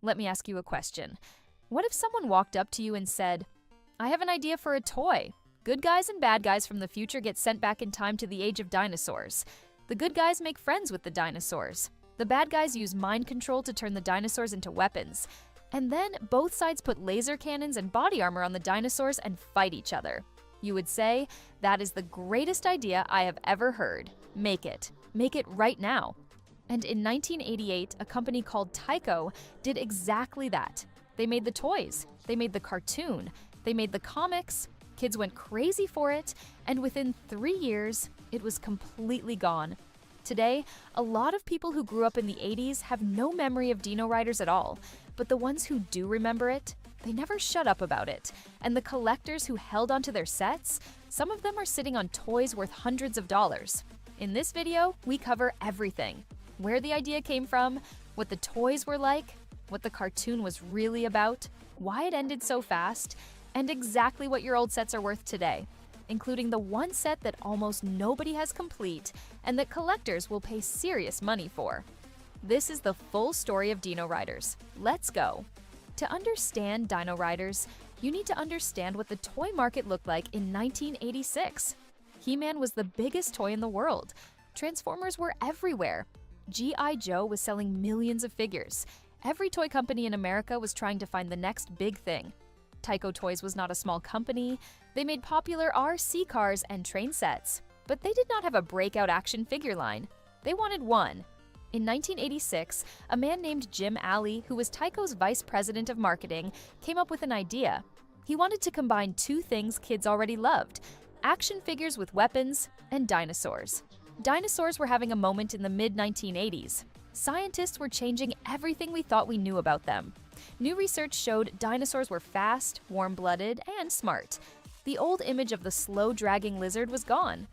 Let me ask you a question. What if someone walked up to you and said, "I have an idea for a toy. Good guys and bad guys from the future get sent back in time to the age of dinosaurs. The good guys make friends with the dinosaurs. The bad guys use mind control to turn the dinosaurs into weapons. And then both sides put laser cannons and body armor on the dinosaurs and fight each other." You would say, "That is the greatest idea I have ever heard. Make it. Make it right now." And in 1988, a company called Tyco did exactly that. They made the toys, they made the cartoon, they made the comics, kids went crazy for it, and within 3 years, it was completely gone. Today, a lot of people who grew up in the 80s have no memory of Dino Riders at all, but the ones who do remember it, they never shut up about it. And the collectors who held onto their sets, some of them are sitting on toys worth hundreds of dollars. In this video, we cover everything. Where the idea came from, what the toys were like, what the cartoon was really about, why it ended so fast, and exactly what your old sets are worth today, including the one set that almost nobody has complete and that collectors will pay serious money for. This is the full story of Dino Riders. Let's go! To understand Dino Riders, you need to understand what the toy market looked like in 1986. He-Man was the biggest toy in the world. Transformers were everywhere. G.I. Joe was selling millions of figures. Every toy company in America was trying to find the next big thing. Tyco Toys was not a small company. They made popular RC cars and train sets. But they did not have a breakout action figure line. They wanted one. In 1986, a man named Jim Alley, who was Tyco's vice president of marketing, came up with an idea. He wanted to combine two things kids already loved: action figures with weapons and dinosaurs. Dinosaurs were having a moment in the mid-1980s. Scientists were changing everything we thought we knew about them. New research showed dinosaurs were fast, warm-blooded, and smart. The old image of the slow-dragging lizard was gone.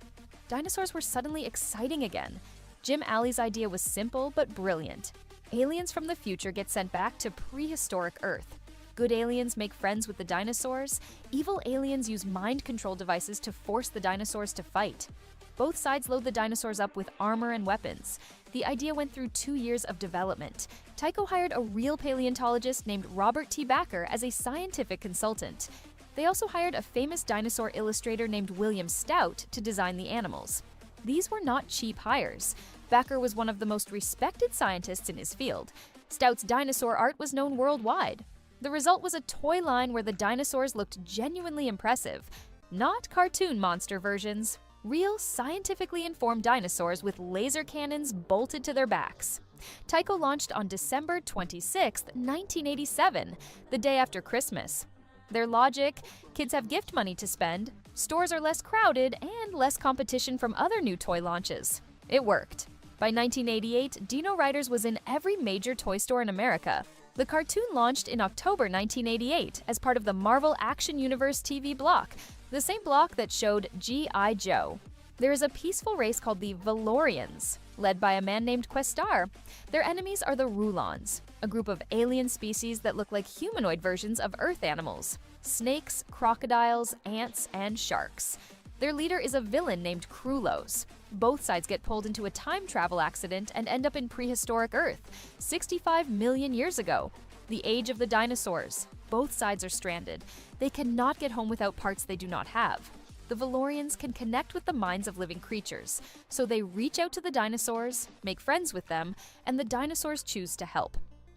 Dinosaurs were suddenly exciting again. Jim Alley's idea was simple but brilliant. Aliens from the future get sent back to prehistoric Earth. Good aliens make friends with the dinosaurs. Evil aliens use mind control devices to force the dinosaurs to fight. Both sides load the dinosaurs up with armor and weapons. The idea went through 2 years of development. Tyco hired a real paleontologist named Robert T. Backer as a scientific consultant. They also hired a famous dinosaur illustrator named William Stout to design the animals. These were not cheap hires. Backer was one of the most respected scientists in his field. Stout's dinosaur art was known worldwide. The result was a toy line where the dinosaurs looked genuinely impressive. Not cartoon monster versions. Real, scientifically informed dinosaurs with laser cannons bolted to their backs. Tyco launched on December 26, 1987, the day after Christmas. Their logic: kids have gift money to spend, stores are less crowded, and less competition from other new toy launches. It worked. By 1988, Dino Riders was in every major toy store in America. The cartoon launched in October 1988 as part of the Marvel Action Universe TV block, the same block that showed G.I. Joe. There is a peaceful race called the Valorians, led by a man named Questar. Their enemies are the Rulons, a group of alien species that look like humanoid versions of Earth animals: snakes, crocodiles, ants, and sharks. Their leader is a villain named Krulos. Both sides get pulled into a time travel accident and end up in prehistoric Earth, 65 million years ago, the age of the dinosaurs. Both sides are stranded. They cannot get home without parts they do not have. The Valorians can connect with the minds of living creatures, so they reach out to the dinosaurs, make friends with them, and the dinosaurs choose to help.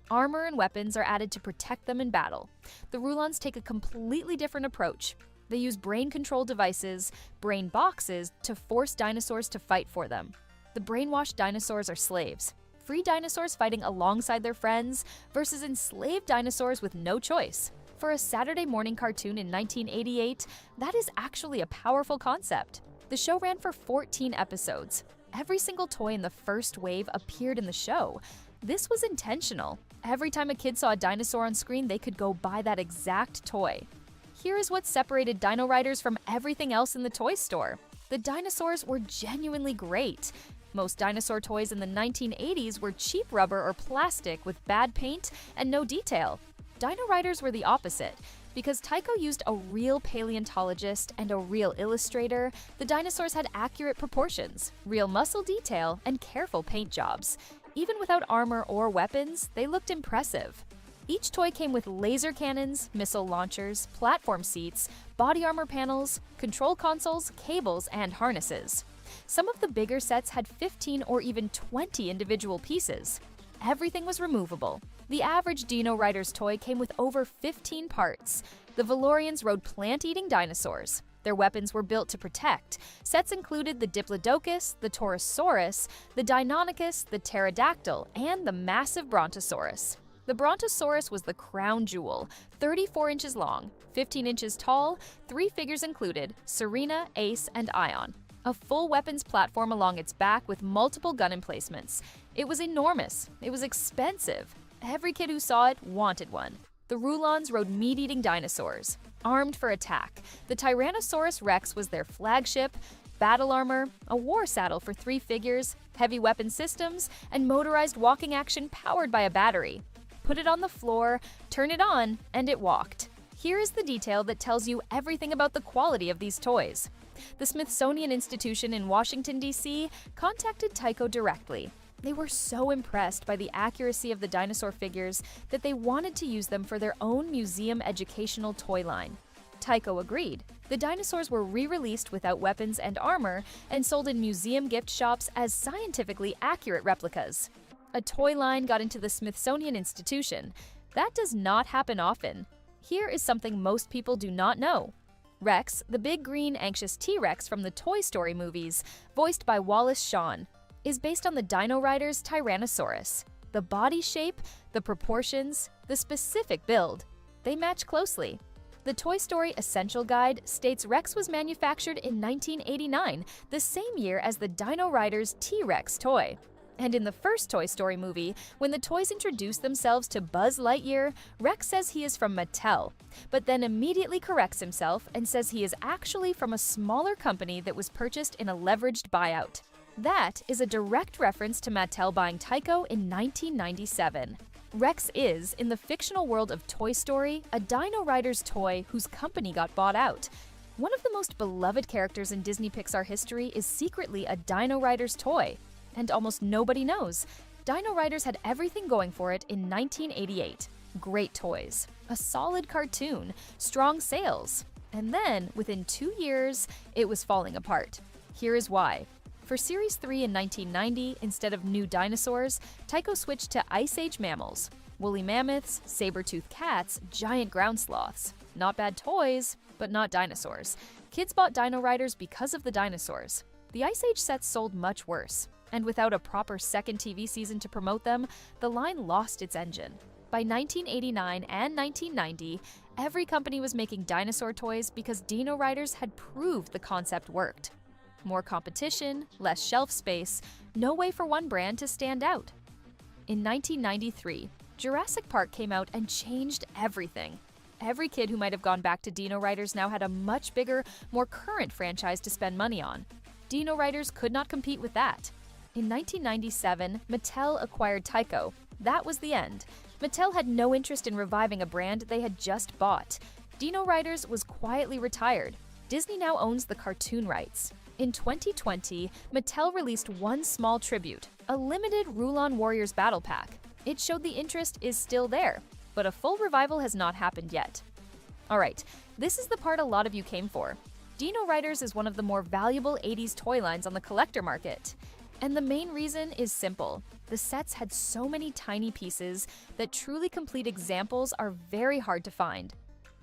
Armor and weapons are added to protect them in battle. The Rulons take a completely different approach. They use brain control devices, brain boxes, to force dinosaurs to fight for them. The brainwashed dinosaurs are slaves. Free dinosaurs fighting alongside their friends versus enslaved dinosaurs with no choice. For a Saturday morning cartoon in 1988, that is actually a powerful concept. The show ran for 14 episodes. Every single toy in the first wave appeared in the show. This was intentional. Every time a kid saw a dinosaur on screen, they could go buy that exact toy. Here is what separated Dino Riders from everything else in the toy store. The dinosaurs were genuinely great. Most dinosaur toys in the 1980s were cheap rubber or plastic with bad paint and no detail. Dino Riders were the opposite. Because Tyco used a real paleontologist and a real illustrator, the dinosaurs had accurate proportions, real muscle detail, and careful paint jobs. Even without armor or weapons, they looked impressive. Each toy came with laser cannons, missile launchers, platform seats, body armor panels, control consoles, cables, and harnesses. Some of the bigger sets had 15 or even 20 individual pieces. Everything was removable. The average Dino Riders toy came with over 15 parts. The Valorians rode plant-eating dinosaurs. Their weapons were built to protect. Sets included the Diplodocus, the Torosaurus, the Deinonychus, the Pterodactyl, and the massive Brontosaurus. The Brontosaurus was the crown jewel, 34 inches long, 15 inches tall, 3 figures included, Serena, Ace, and Ion. A full weapons platform along its back with multiple gun emplacements. It was enormous. It was expensive. Every kid who saw it wanted one. The Rulons rode meat-eating dinosaurs, armed for attack. The Tyrannosaurus Rex was their flagship, battle armor, a war saddle for 3 figures, heavy weapon systems, and motorized walking action powered by a battery. Put it on the floor, turn it on, and it walked. Here is the detail that tells you everything about the quality of these toys. The Smithsonian Institution in Washington, D.C. contacted Tyco directly. They were so impressed by the accuracy of the dinosaur figures that they wanted to use them for their own museum educational toy line. Tyco agreed. The dinosaurs were re-released without weapons and armor and sold in museum gift shops as scientifically accurate replicas. A toy line got into the Smithsonian Institution. That does not happen often. Here is something most people do not know. Rex, the big green anxious T-Rex from the Toy Story movies, voiced by Wallace Shawn, is based on the Dino Riders Tyrannosaurus. The body shape, the proportions, the specific build, they match closely. The Toy Story Essential Guide states Rex was manufactured in 1989, the same year as the Dino Riders T-Rex toy. And in the first Toy Story movie, when the toys introduce themselves to Buzz Lightyear, Rex says he is from Mattel, but then immediately corrects himself and says he is actually from a smaller company that was purchased in a leveraged buyout. That is a direct reference to Mattel buying Tyco in 1997. Rex is, in the fictional world of Toy Story, a Dino Riders toy whose company got bought out. One of the most beloved characters in Disney Pixar history is secretly a Dino Riders toy. And almost nobody knows. Dino Riders had everything going for it in 1988. Great toys, a solid cartoon, strong sales. And then, within 2 years, it was falling apart. Here is why. For Series 3 in 1990, instead of new dinosaurs, Tyco switched to Ice Age mammals. Woolly mammoths, saber-toothed cats, giant ground sloths. Not bad toys, but not dinosaurs. Kids bought Dino Riders because of the dinosaurs. The Ice Age sets sold much worse. And without a proper second TV season to promote them, the line lost its engine. By 1989 and 1990, every company was making dinosaur toys because Dino Riders had proved the concept worked. More competition, less shelf space, no way for one brand to stand out. In 1993, Jurassic Park came out and changed everything. Every kid who might have gone back to Dino Riders now had a much bigger, more current franchise to spend money on. Dino Riders could not compete with that. In 1997, Mattel acquired Tyco. That was the end. Mattel had no interest in reviving a brand they had just bought. Dino Riders was quietly retired. Disney now owns the cartoon rights. In 2020, Mattel released one small tribute, a limited Rulon Warriors battle pack. It showed the interest is still there, but a full revival has not happened yet. Alright, this is the part a lot of you came for. Dino Riders is one of the more valuable 80s toy lines on the collector market. And the main reason is simple. The sets had so many tiny pieces that truly complete examples are very hard to find.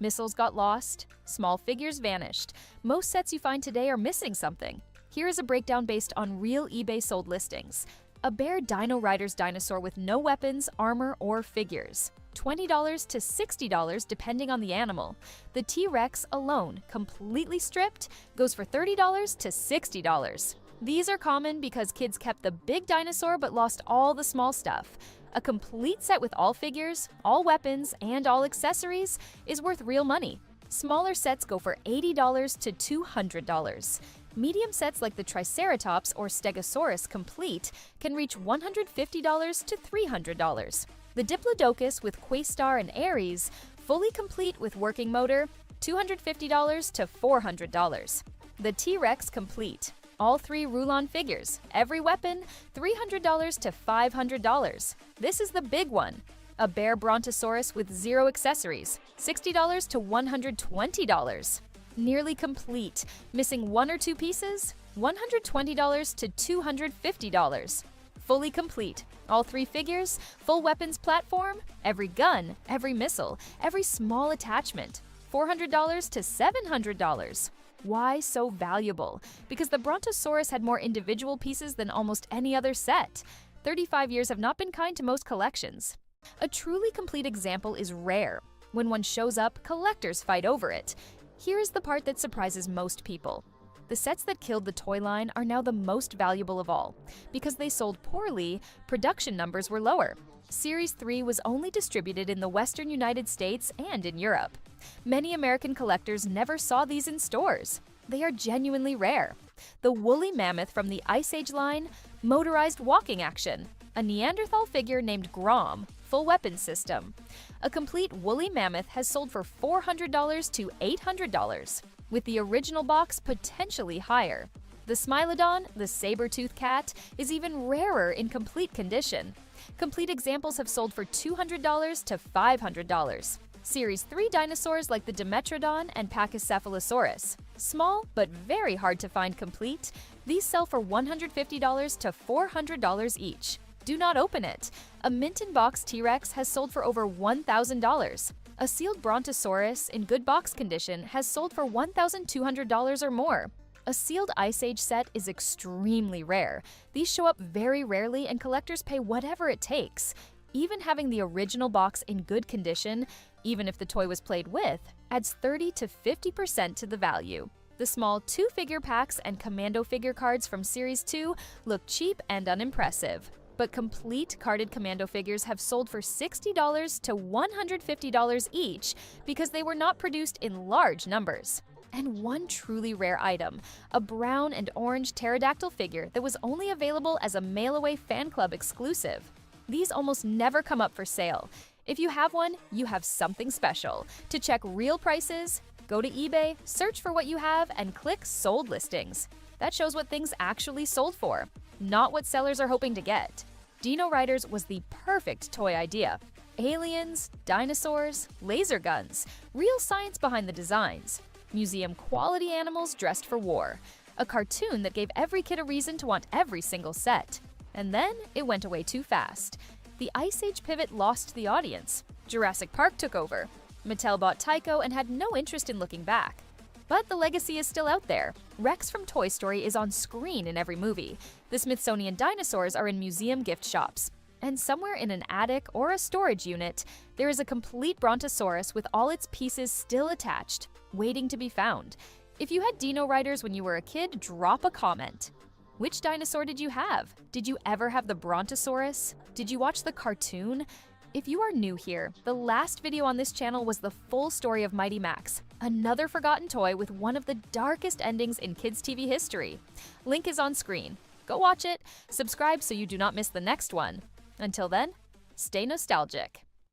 Missiles got lost, small figures vanished. Most sets you find today are missing something. Here is a breakdown based on real eBay sold listings. A bare Dino Riders dinosaur with no weapons, armor, or figures. $20 to $60 depending on the animal. The T-Rex alone, completely stripped, goes for $30 to $60. These are common because kids kept the big dinosaur but lost all the small stuff. A complete set with all figures, all weapons, and all accessories is worth real money. Smaller sets go for $80 to $200. Medium sets like the Triceratops or Stegosaurus complete can reach $150 to $300. The Diplodocus with Quastar and Ares, fully complete with working motor, $250 to $400. The T-Rex complete. All 3 Rulon figures, every weapon, $300 to $500. This is the big one. A bare brontosaurus with 0 accessories, $60 to $120. Nearly complete, missing 1 or 2 pieces, $120 to $250. Fully complete, all 3 figures, full weapons platform, every gun, every missile, every small attachment, $400 to $700. Why so valuable? Because the Brontosaurus had more individual pieces than almost any other set. 35 years have not been kind to most collections. A truly complete example is rare. When one shows up, collectors fight over it. Here is the part that surprises most people. The sets that killed the toy line are now the most valuable of all. Because they sold poorly, production numbers were lower. Series 3 was only distributed in the Western United States and in Europe. Many American collectors never saw these in stores. They are genuinely rare. The woolly mammoth from the Ice Age line, motorized walking action, a Neanderthal figure named Grom, full weapons system. A complete woolly mammoth has sold for $400 to $800, with the original box potentially higher. The Smilodon, the saber-toothed cat, is even rarer in complete condition. Complete examples have sold for $200 to $500. Series 3 dinosaurs like the Dimetrodon and Pachycephalosaurus. Small, but very hard to find complete, these sell for $150 to $400 each. Do not open it. A mint-in-box T-Rex has sold for over $1,000. A sealed Brontosaurus in good box condition has sold for $1,200 or more. A sealed Ice Age set is extremely rare. These show up very rarely and collectors pay whatever it takes. Even having the original box in good condition, even if the toy was played with, adds 30 to 50% to the value. The small 2-figure packs and commando figure cards from Series 2 look cheap and unimpressive. But complete carded commando figures have sold for $60 to $150 each because they were not produced in large numbers. And one truly rare item, a brown and orange pterodactyl figure that was only available as a mail-away fan club exclusive. These almost never come up for sale. If you have one, you have something special. To check real prices, go to eBay, search for what you have, and click Sold Listings. That shows what things actually sold for, not what sellers are hoping to get. Dino Riders was the perfect toy idea. Aliens, dinosaurs, laser guns, real science behind the designs. Museum-quality animals dressed for war. A cartoon that gave every kid a reason to want every single set. And then it went away too fast. The Ice Age pivot lost the audience. Jurassic Park took over. Mattel bought Tyco and had no interest in looking back. But the legacy is still out there. Rex from Toy Story is on screen in every movie. The Smithsonian dinosaurs are in museum gift shops. And somewhere in an attic or a storage unit, there is a complete Brontosaurus with all its pieces still attached, waiting to be found. If you had Dino Riders when you were a kid, drop a comment. Which dinosaur did you have? Did you ever have the Brontosaurus? Did you watch the cartoon? If you are new here, the last video on this channel was the full story of Mighty Max, another forgotten toy with one of the darkest endings in kids' TV history. Link is on screen. Go watch it, subscribe so you do not miss the next one. Until then, stay nostalgic.